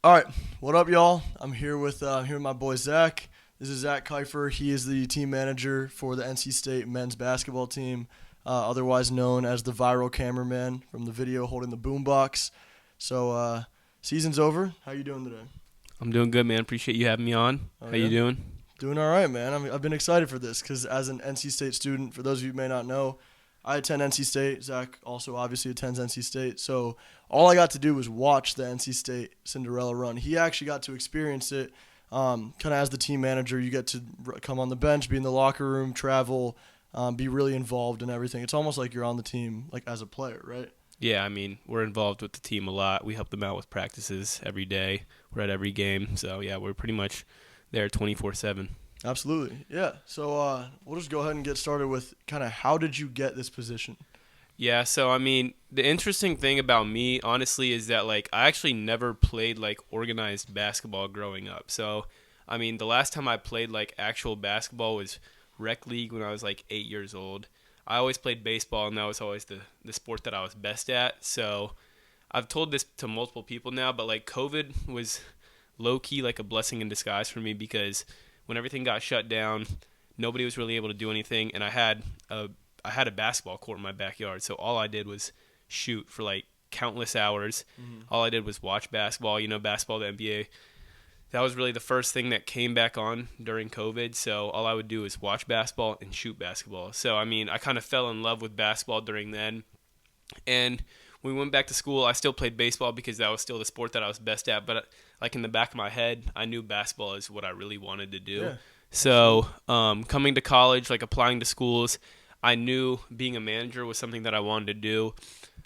All right, what up, y'all? I'm here with my boy Zach. This is Zach Kifer. He is the team manager for the NC State men's basketball team, otherwise known as the viral cameraman from the video holding the boombox. Season's over. How you doing today? I'm doing good, man. Appreciate you having me on. Oh How you yeah, doing? doing all right, man. I've been excited for this because as an NC State student, for those of you who may not know, I attend NC State. Zach also obviously attends NC State. So all I got to do was watch the NC State Cinderella run. He actually got to experience it. Kind of as the team manager, you get to come on the bench, be in the locker room, travel, be really involved in everything. It's almost like you're on the team, like as a player, right? Yeah, I mean, we're involved with the team a lot. We help them out with practices every day. We're at every game. So, yeah, we're pretty much there 24/7. Absolutely, yeah. So we'll just go ahead and get started with kind of how did you get this position? Yeah, so I mean, the interesting thing about me, honestly, is that like I actually never played like organized basketball growing up. So, I mean, the last time I played like actual basketball was rec league when I was like 8 years old. I always played baseball, and that was always the sport that I was best at. So, I've told this to multiple people now, but like COVID was low key like a blessing in disguise for me because when everything got shut down, nobody was really able to do anything, and I had a basketball court in my backyard, so all I did was shoot for like countless hours. Mm-hmm. All I did was watch basketball, basketball, the NBA. That was really the first thing that came back on during COVID, so all I would do is watch basketball and shoot basketball. So, I mean, I kind of fell in love with basketball during then. And when we went back to school, I still played baseball because that was still the sport that I was best at. But like in the back of my head, I knew basketball is what I really wanted to do. Yeah. So coming to college, like applying to schools, I knew being a manager was something that I wanted to do.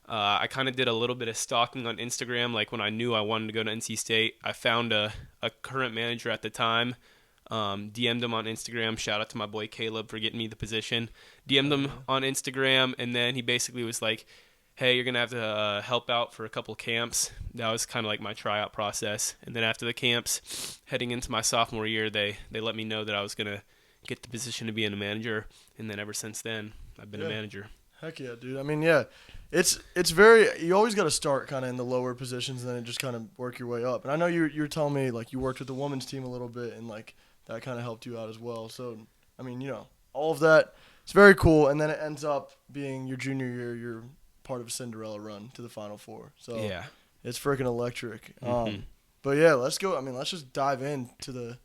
I kind of did a little bit of stalking on Instagram. Like when I knew I wanted to go to NC State, I found a current manager at the time. DM'd him on Instagram. Shout out to my boy Caleb for getting me the position. DM'd Oh him yeah. on Instagram, and then he basically was like, hey, you're going to have to help out for a couple camps. That was kind of like my tryout process. And then after the camps, heading into my sophomore year, they let me know that I was going to get the position to be a manager. And then ever since then, I've been a Yeah. manager. Heck yeah, dude. I mean, yeah, it's very. You always got to start kind of in the lower positions, and then just kind of work your way up. And I know you're telling me like you worked with the women's team a little bit, and like that kind of helped you out as well. So I mean, all of that. It's very cool, and then it ends up being your junior year. You're part of a Cinderella run to the Final Four. So Yeah. it's freaking electric. hmm But yeah, let's go. I mean, let's just dive into the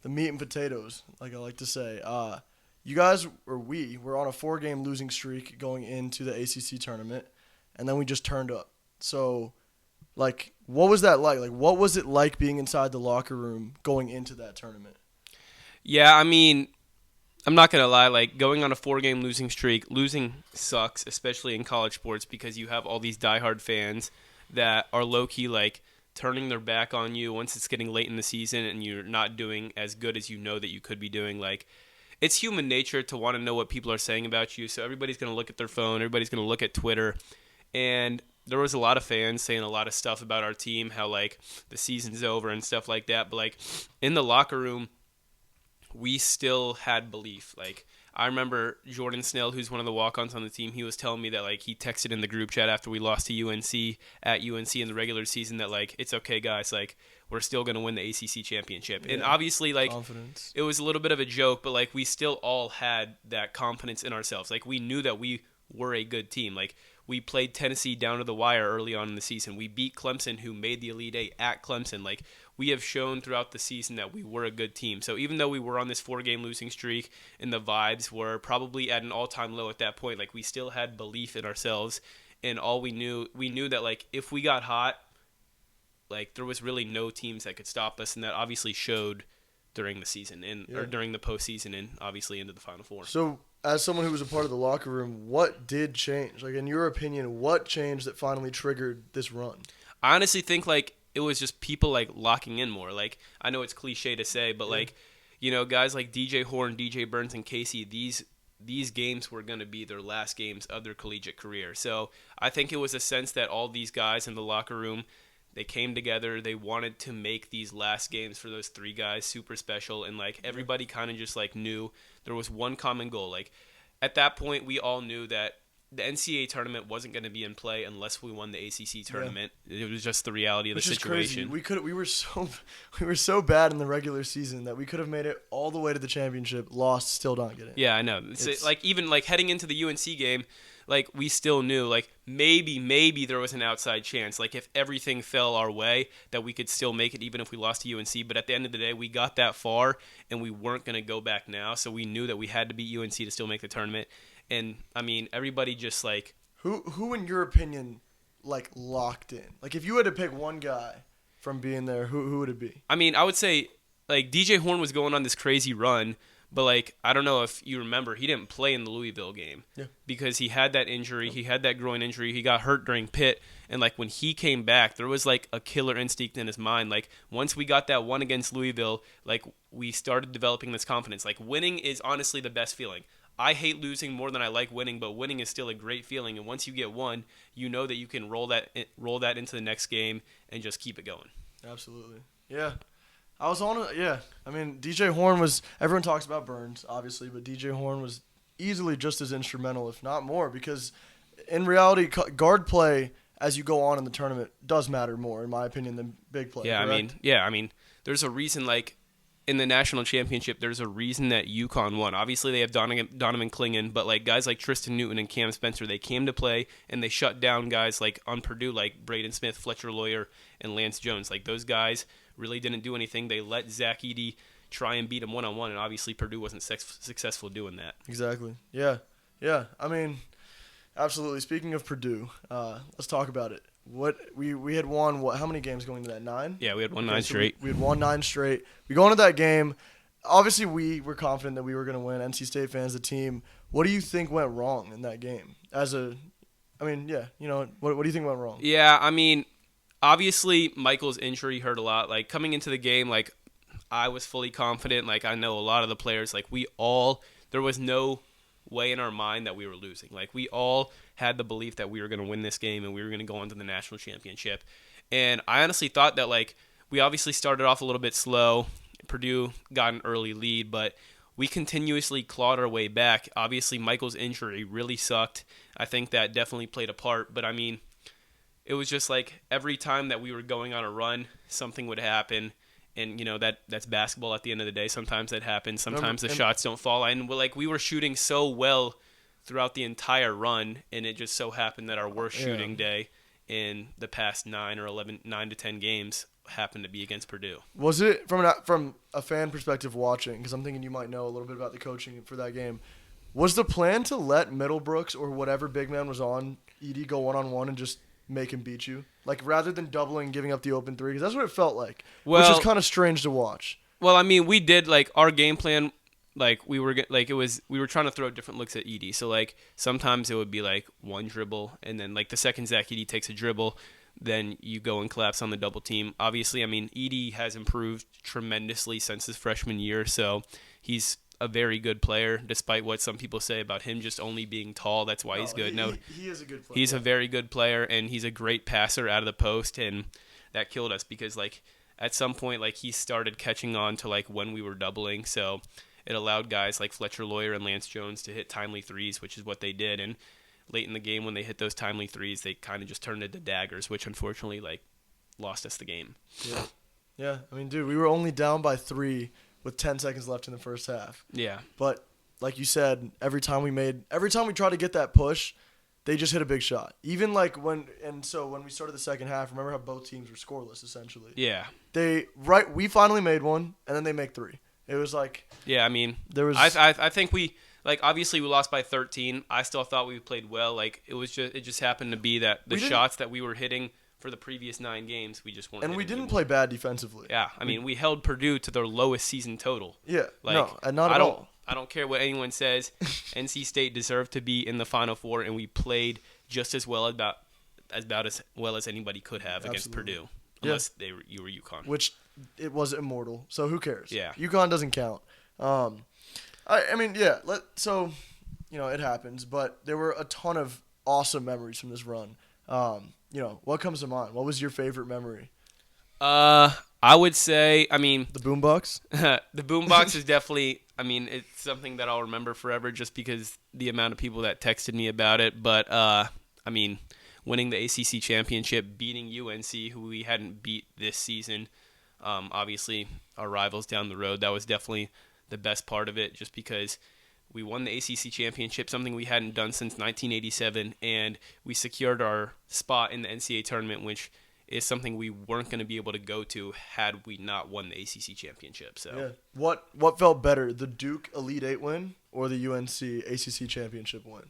meat and potatoes, like I like to say. You guys or we were on a 4-game losing streak going into the ACC tournament, and then we just turned up. So, like, what was that like? Like, what was it like being inside the locker room going into that tournament? Yeah, I mean, I'm not going to lie. Like, going on a 4-game losing streak, losing sucks, especially in college sports, because you have all these diehard fans that are low-key, like, turning their back on you once it's getting late in the season and you're not doing as good as you know that you could be doing. Like, it's human nature to want to know what people are saying about you. So everybody's going to look at their phone. Everybody's going to look at Twitter. And there was a lot of fans saying a lot of stuff about our team, how, like, the season's over and stuff like that. But, like, in the locker room, we still had belief. Like, I remember Jordan Snell, who's one of the walk-ons on the team, he was telling me that, like, he texted in the group chat after we lost to UNC at UNC in the regular season that, like, it's okay, guys. Like, we're still going to win the ACC Championship. And Yeah, obviously, like, confidence. it was a little bit of a joke, but like we still all had that confidence in ourselves. Like we knew that we were a good team. Like we played Tennessee down to the wire early on in the season. We beat Clemson, who made the Elite Eight at Clemson. Like we have shown throughout the season that we were a good team. So even though we were on this 4-game losing streak and the vibes were probably at an all-time low at that point, like we still had belief in ourselves. And all we knew that like if we got hot, like there was really no teams that could stop us, and that obviously showed during the season and Yeah. or during the postseason and obviously into the Final Four. So, as someone who was a part of the locker room, what did change? Like, in your opinion, what changed that finally triggered this run? I honestly think like it was just people like locking in more. Like I know it's cliche to say, but Yeah. like guys like DJ Horn, DJ Burns, and Casey, these games were going to be their last games of their collegiate career. So I think it was a sense that all these guys in the locker room, they came together. They wanted to make these last games for those 3 guys super special, and like everybody kind of just like knew there was one common goal. Like at that point, we all knew that the NCAA tournament wasn't going to be in play unless we won the ACC tournament. It was just the reality of the situation. Which is crazy. We were so bad in the regular season that we could have made it all the way to the championship, lost, still not get it. Yeah, I know. Even heading into the UNC game, we still knew maybe there was an outside chance. If everything fell our way, that we could still make it even if we lost to UNC. But at the end of the day, we got that far and we weren't going to go back now. So we knew that we had to beat UNC to still make the tournament. And I mean, everybody just who in your opinion locked in? If you had to pick one guy from being there, who would it be? I mean, I would say DJ Horn was going on this crazy run, but I don't know if you remember, he didn't play in the Louisville game because he had that injury. He had that groin injury. He got hurt during Pitt, and when he came back, there was a killer instinct in his mind. Once we got that one against Louisville, we started developing this confidence. Winning is honestly the best feeling. I hate losing more than I like winning, but winning is still a great feeling. And once you get one, you know that you can roll that into the next game and just keep it going. Absolutely. Yeah. I was on it. Yeah. I mean, DJ Horn was – everyone talks about Burns, obviously, but DJ Horn was easily just as instrumental, if not more, because in reality, guard play as you go on in the tournament does matter more, in my opinion, than big play. Yeah, correct? I mean, there's a reason, in the national championship, there's a reason that UConn won. Obviously, they have Donovan Clingan, but guys like Tristan Newton and Cam Spencer, they came to play and they shut down guys on Purdue, Braden Smith, Fletcher Lawyer, and Lance Jones. Those guys really didn't do anything. They let Zach Edey try and beat him one-on-one, and obviously Purdue wasn't successful doing that. Exactly. Yeah. Yeah. I mean, absolutely. Speaking of Purdue, let's talk about it. We had won how many games going into that? 9? Yeah, we had won 9 straight. We had won 9 straight. We go into that game. Obviously, we were confident that we were going to win. NC State fans, the team. What do you think went wrong in that game? What do you think went wrong? Yeah, I mean, obviously Michael's injury hurt a lot. Coming into the game, I was fully confident. I know a lot of the players. There was no way in our mind that we were losing. We all had the belief that we were going to win this game and we were going to go on to the national championship. And I honestly thought that we obviously started off a little bit slow. Purdue got an early lead, but we continuously clawed our way back. Obviously, Michael's injury really sucked. I think that definitely played a part. But I mean, it was just every time that we were going on a run, something would happen. And, that's basketball at the end of the day. Sometimes that happens. Sometimes the shots don't fall. And we were shooting so well throughout the entire run, and it just so happened that our worst shooting day in the past 9 to 10 games happened to be against Purdue. Was it from a fan perspective watching, because I'm thinking you might know a little bit about the coaching for that game, was the plan to let Middlebrooks or whatever big man was on Edey go one-on-one and just make him beat you? Rather than doubling, giving up the open three? Because that's what it felt like, which is kind of strange to watch. Well, I mean, we did, our game plan – we were trying to throw different looks at Edey. So sometimes it would be one dribble, and then the second Zach Edey takes a dribble, then you go and collapse on the double team. Obviously, I mean, Edey has improved tremendously since his freshman year, so he's a very good player, despite what some people say about him just only being tall. That's why he's good. He is a good player. He's a very good player, and he's a great passer out of the post, and that killed us because at some point he started catching on to when we were doubling, so it allowed guys like Fletcher Lawyer and Lance Jones to hit timely threes, which is what they did. And late in the game when they hit those timely threes, they kind of just turned into daggers, which unfortunately lost us the game. Yeah. Yeah. I mean, dude, we were only down by 3 with 10 seconds left in the first half. Yeah. But like you said, every time we tried to get that push, they just hit a big shot. Even when we started the second half, remember how both teams were scoreless essentially? Yeah. We finally made one, and then they make 3. It was yeah, I mean, there was. I think we obviously we lost by 13. I still thought we played well. It just happened to be that the shots that we were hitting for the previous 9 games, we just weren't. And we didn't anymore. play bad defensively. Yeah, I mean, we held Purdue to their lowest season total. Yeah, not at all. I don't care what anyone says. NC State deserved to be in the Final Four, and we played just as well as well as anybody could have against Purdue, unless you were UConn. Which it was immortal, so who cares? Yeah. UConn doesn't count. I mean, yeah. So, it happens, but there were a ton of awesome memories from this run. What comes to mind? What was your favorite memory? I would say, I mean, the boombox. The boombox is definitely I mean, it's something that I'll remember forever just because the amount of people that texted me about it. But, I mean, winning the ACC Championship, beating UNC, who we hadn't beat this season, obviously our rivals down the road, that was definitely the best part of it just because we won the ACC Championship, something we hadn't done since 1987, and we secured our spot in the NCAA tournament, which is something we weren't going to be able to go to had we not won the ACC Championship. So, yeah. What felt better, the Duke Elite Eight win or the UNC ACC Championship win?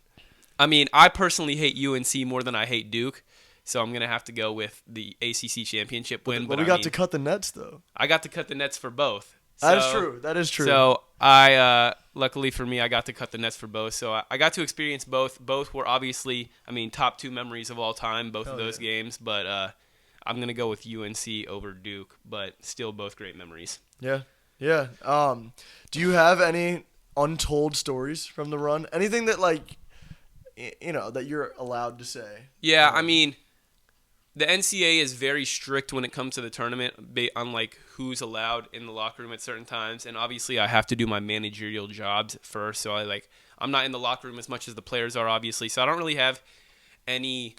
I mean, I personally hate UNC more than I hate Duke, so I'm going to have to go with the ACC Championship win. But we got to cut the nets, though. I got to cut the nets for both. That is true. That is true. So, luckily for me, I got to cut the nets for both. So, I got to experience both. Both were obviously, I mean, top 2 memories of all time, both of those games. But I'm going to go with UNC over Duke, but still both great memories. Yeah. Yeah. Do you have any untold stories from the run? Anything that, like, you know, that you're allowed to say? Yeah, I mean, the NCAA is very strict when it comes to the tournament, on like who's allowed in the locker room at certain times. And obviously, I have to do my managerial jobs first. So I'm not in the locker room as much as the players are, obviously. So I don't really have any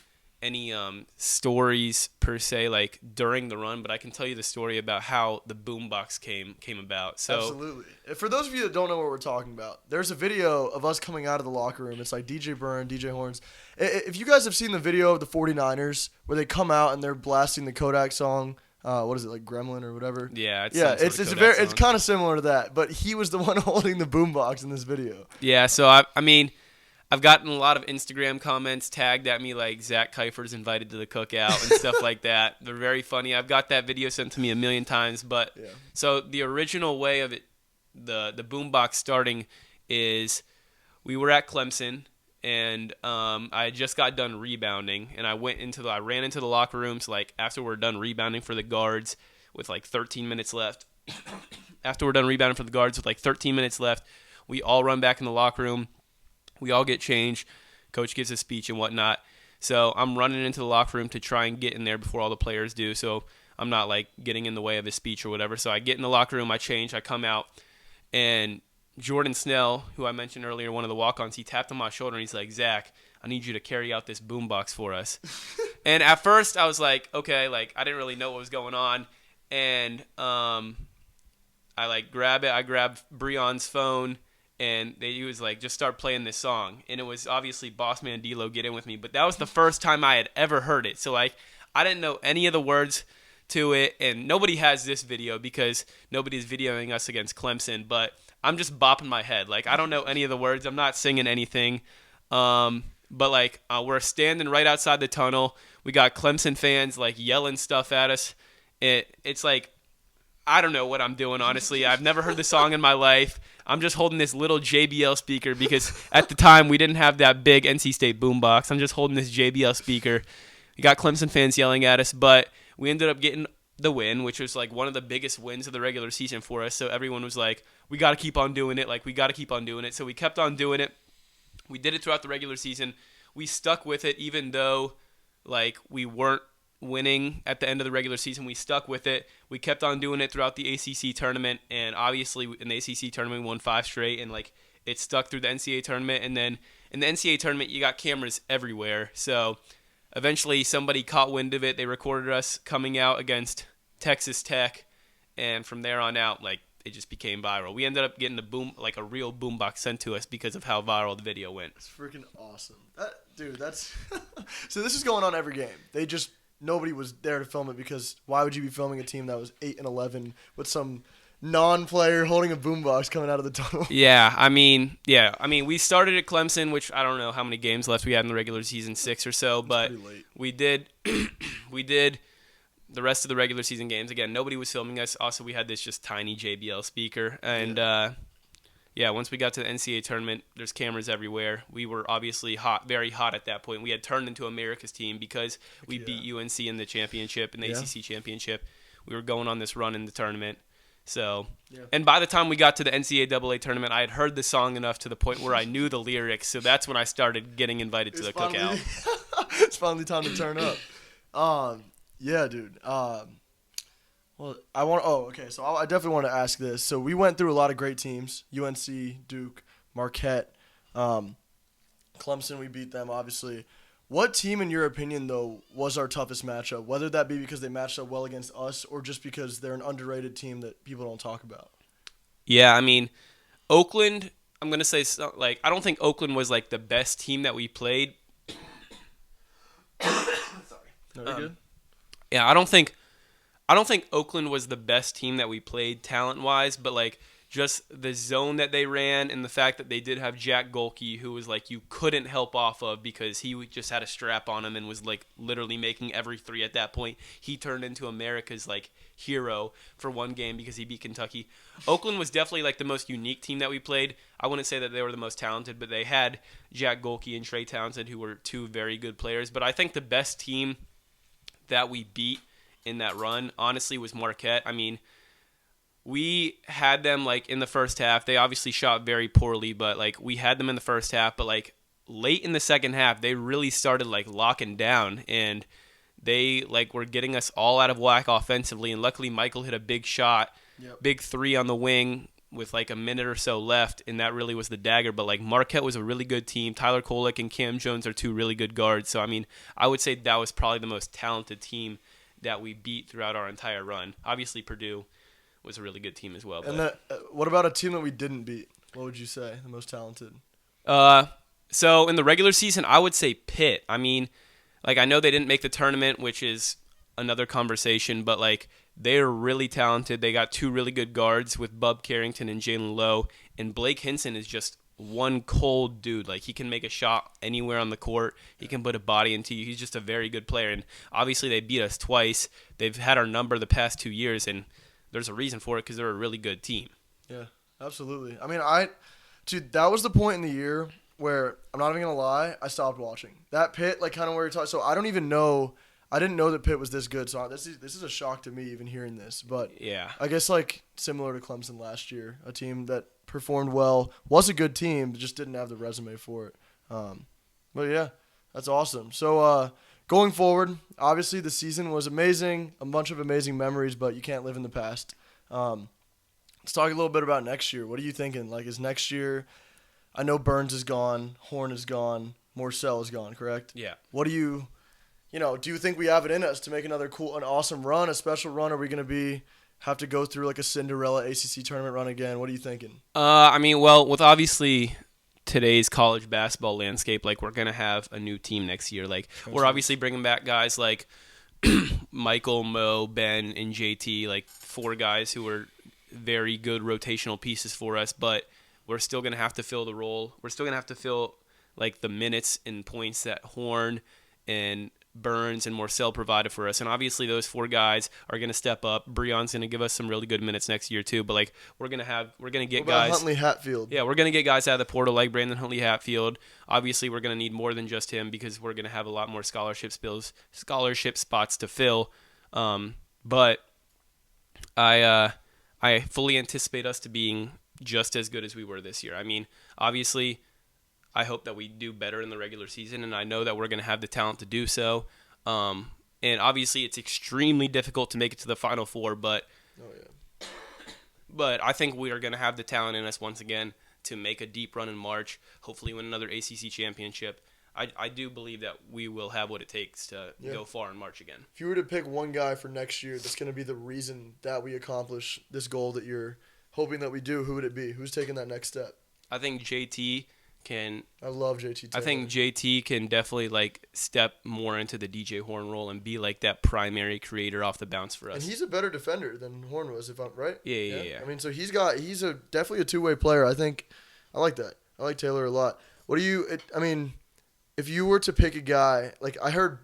stories per se like during the run, but I can tell you the story about how the boombox came about. So absolutely. For those of you that don't know what we're talking about, there's a video of us coming out of the locker room. It's like DJ Byrne, DJ Horns. If you guys have seen the video of the 49ers where they come out and they're blasting the Kodak song, what is it, like Gremlin or whatever? Yeah, it's kind of similar to that, but he was the one holding the boombox in this video. Yeah, so I mean, I've gotten a lot of Instagram comments tagged at me like Zach Kifer's invited to the cookout and stuff like that. They're very funny. I've got that video sent to me a million times. But yeah. So the original way of it, the boombox starting is we were at Clemson and I just got done rebounding and I ran into the locker rooms like after we're done rebounding for the guards with like 13 minutes left. After we're done rebounding for the guards with like 13 minutes left, we all run back in the locker room. We all get changed. Coach gives a speech and whatnot. So I'm running into the locker room to try and get in there before all the players do. So I'm not like getting in the way of his speech or whatever. So I get in the locker room, I change, I come out, and Jordan Snell, who I mentioned earlier, one of the walk-ons, he tapped on my shoulder and he's like, Zach, I need you to carry out this boombox for us. And at first I was like, okay, like I didn't really know what was going on. And I like grab it. I grabbed Breon's phone. And he was like, just start playing this song. And it was obviously Boss Man D-Lo, Get In With Me. But that was the first time I had ever heard it. So, like, I didn't know any of the words to it. And nobody has this video because nobody's videoing us against Clemson. But I'm just bopping my head. Like, I don't know any of the words. I'm not singing anything. But, like, we're standing right outside the tunnel. We got Clemson fans, like, yelling stuff at us. It's like, I don't know what I'm doing, honestly. I've never heard the song in my life. I'm just holding this little JBL speaker because at the time we didn't have that big NC State boombox. I'm just holding this JBL speaker. We got Clemson fans yelling at us, but we ended up getting the win, which was like one of the biggest wins of the regular season for us. So everyone was like, we got to keep on doing it. Like, we got to keep on doing it. So we kept on doing it. We did it throughout the regular season. We stuck with it even though, like, we weren't winning at the end of the regular season. We stuck with it. We kept on doing it throughout the ACC tournament, and obviously in the ACC tournament we won 5 straight, and like it stuck through the NCAA tournament. And then in the NCAA tournament you got cameras everywhere, so eventually somebody caught wind of it. They recorded us coming out against Texas Tech, and from there on out, like, it just became viral. We ended up getting a real boombox sent to us because of how viral the video went. It's freaking awesome. That's so this is going on every game. Nobody was there to film it because why would you be filming a team that was 8-11 with some non-player holding a boombox coming out of the tunnel? I mean, we started at Clemson, which I don't know how many games left we had in the regular season, 6 or so, but we did the rest of the regular season games. Again, nobody was filming us. Also, we had this just tiny JBL speaker, and once we got to the NCAA tournament, there's cameras everywhere. We were obviously very hot at that point. We had turned into America's team because we beat UNC in the championship, in the ACC championship. We were going on this run in the tournament. So, and by the time we got to the NCAA tournament, I had heard the song enough to the point where I knew the lyrics. So that's when I started getting invited to the cookout. It's finally time to turn up. Yeah, dude. Well, I want. Oh, okay. So I definitely want to ask this. So we went through a lot of great teams: UNC, Duke, Marquette, um, Clemson. We beat them, obviously. What team, in your opinion, though, was our toughest matchup? Whether that be because they matched up well against us, or just because they're an underrated team that people don't talk about. Yeah, I mean, Oakland. I'm gonna say like I don't think Oakland was like the best team that we played. Sorry. No, you're good. Yeah, I don't think Oakland was the best team that we played talent-wise, but like just the zone that they ran and the fact that they did have Jack Golke, who was like you couldn't help off of because he just had a strap on him and was like literally making every three at that point. He turned into America's like hero for one game because he beat Kentucky. Oakland was definitely like the most unique team that we played. I wouldn't say that they were the most talented, but they had Jack Golke and Trey Townsend, who were two very good players. But I think the best team that we beat in that run, honestly, was Marquette. I mean, we had them like in the first half. They obviously shot very poorly, but like we had them in the first half. But like late in the second half, they really started like locking down, and they like were getting us all out of whack offensively. And luckily, Michael hit a big shot, big three on the wing with like a minute or so left, and that really was the dagger. But like Marquette was a really good team. Tyler Kolek and Cam Jones are two really good guards. So I mean, I would say that was probably the most talented team that we beat throughout our entire run. Obviously, Purdue was a really good team as well. And But, what about a team that we didn't beat? What would you say the most talented? so in the regular season, I would say Pitt. I mean, like I know they didn't make the tournament, which is another conversation, but like they're really talented. They got two really good guards with Bub Carrington and Jalen Lowe, and Blake Hinson is just one cold dude. Like he can make a shot anywhere on the court. He can put a body into you. He's just a very good player. And obviously they beat us twice. They've had our number the past 2 years, and there's a reason for it because they're a really good team. Yeah, absolutely. I mean, dude, that was the point in the year where I'm not even gonna lie, I stopped watching that Pitt, like kind of where you're talking. So I don't even know. I didn't know that Pitt was this good. So this is a shock to me even hearing this. But Yeah. I guess like similar to Clemson last year, a team that performed well, was a good team, but just didn't have the resume for it. But yeah, that's awesome. So going forward, obviously the season was amazing, a bunch of amazing memories, but you can't live in the past. Let's talk a little bit about next year. What are you thinking? Like, is next year? I know Burns is gone, Horn is gone, Morcell is gone. Correct? Yeah. What do you think we have it in us to make another an awesome run, a special run? Are we going to have to go through like a Cinderella ACC tournament run again? What are you thinking? I mean, well, with obviously today's college basketball landscape, like we're gonna have a new team next year. Like we're obviously bringing back guys like Michael, Mo, Ben, and JT, like four guys who are very good rotational pieces for us. But we're still gonna have to fill the role. We're still gonna have to fill like the minutes and points that Horn and Burns and Morcell provided for us. And obviously those four guys are going to step up. Breon's going to give us some really good minutes next year too. But like we're going to get what about guys. Huntley Hatfield. Yeah, we're going to get guys out of the portal like Brandon Huntley Hatfield. Obviously we're going to need more than just him because we're going to have a lot more scholarship spots to fill. But I fully anticipate us to being just as good as we were this year. I mean, obviously I hope that we do better in the regular season, and I know that we're going to have the talent to do so. And obviously, it's extremely difficult to make it to the Final Four, but I think we are going to have the talent in us once again to make a deep run in March, hopefully win another ACC championship. I do believe that we will have what it takes to go far in March again. If you were to pick one guy for next year that's going to be the reason that we accomplish this goal that you're hoping that we do, who would it be? Who's taking that next step? I think JT can. I love JT Taylor. I think JT can definitely like step more into the DJ Horn role and be like that primary creator off the bounce for us. And he's a better defender than Horn was, if I'm right. Yeah. I mean, so he's definitely a two-way player. I think I like that. I like Taylor a lot. If you were to pick a guy, like I heard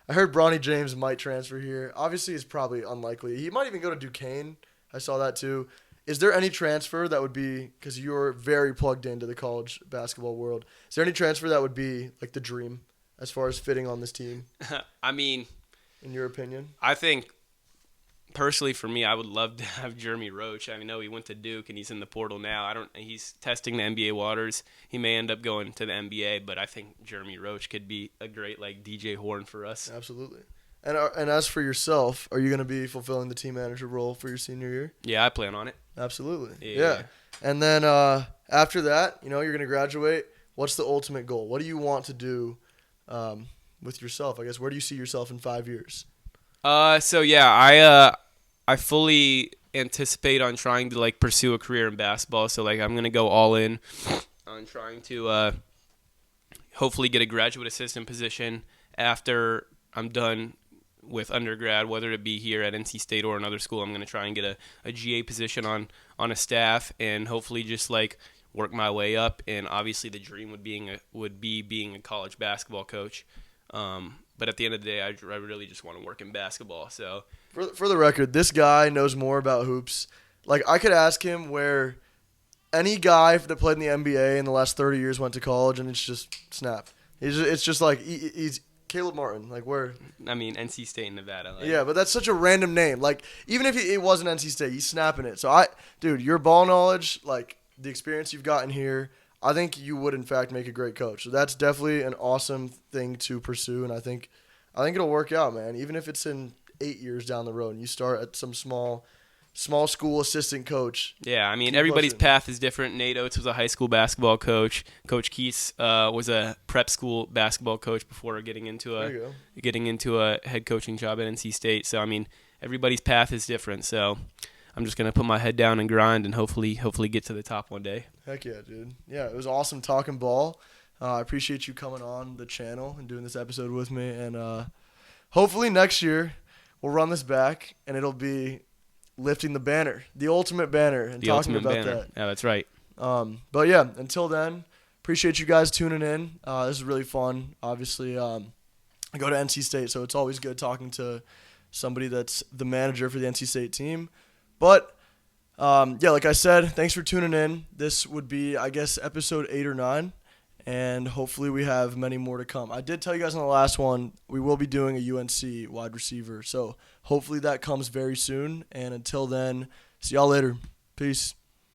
Bronny James might transfer here. Obviously, it's probably unlikely. He might even go to Duquesne. I saw that too. Is there any transfer that would be, because you're very plugged into the college basketball world, is there any transfer that would be like the dream as far as fitting on this team? I mean, in your opinion? I think, personally for me, I would love to have Jeremy Roach. I know he went to Duke and he's in the portal now. He's testing the NBA waters. He may end up going to the NBA, but I think Jeremy Roach could be a great like DJ Horn for us. Absolutely. And as for yourself, are you going to be fulfilling the team manager role for your senior year? Yeah, I plan on it. Absolutely. Yeah. And then after that, you're going to graduate. What's the ultimate goal? What do you want to do with yourself? I guess, where do you see yourself in 5 years? I fully anticipate on trying to pursue a career in basketball. So I'm gonna go all in on trying to hopefully get a graduate assistant position after I'm done with undergrad, whether it be here at NC State or another school. I'm gonna try and get a GA position on a staff, and hopefully just work my way up. And obviously the dream would be being a college basketball coach. But at the end of the day, I really just want to work in basketball. So for the record, this guy knows more about hoops. I could ask him where any guy that played in the NBA in the last 30 years went to college, and it's just snap. It's just he's Caleb Martin. Where? I mean, NC State and Nevada. Yeah, but that's such a random name. Even if it wasn't NC State, he's snapping it. So dude, your ball knowledge, the experience you've gotten here, I think you would in fact make a great coach. So that's definitely an awesome thing to pursue, and I think it'll work out, man. Even if it's in 8 years down the road, and you start at some small school assistant coach. Yeah, I mean everybody's path is different. Nate Oates was a high school basketball coach. Coach Keese was a prep school basketball coach before getting into a head coaching job at NC State. So I mean everybody's path is different. So I'm just gonna put my head down and grind, and hopefully get to the top one day. Heck yeah, dude. Yeah, it was awesome talking ball. I appreciate you coming on the channel and doing this episode with me. And hopefully next year we'll run this back, and it'll be lifting the banner, the ultimate banner, and talking about that. Yeah, that's right. But yeah, until then, appreciate you guys tuning in. This is really fun. Obviously, I go to NC State, so it's always good talking to somebody that's the manager for the NC State team. But like I said, thanks for tuning in. This would be, I guess, episode 8 or 9, and hopefully we have many more to come. I did tell you guys on the last one, we will be doing a UNC wide receiver, so hopefully that comes very soon. And until then, see y'all later. Peace.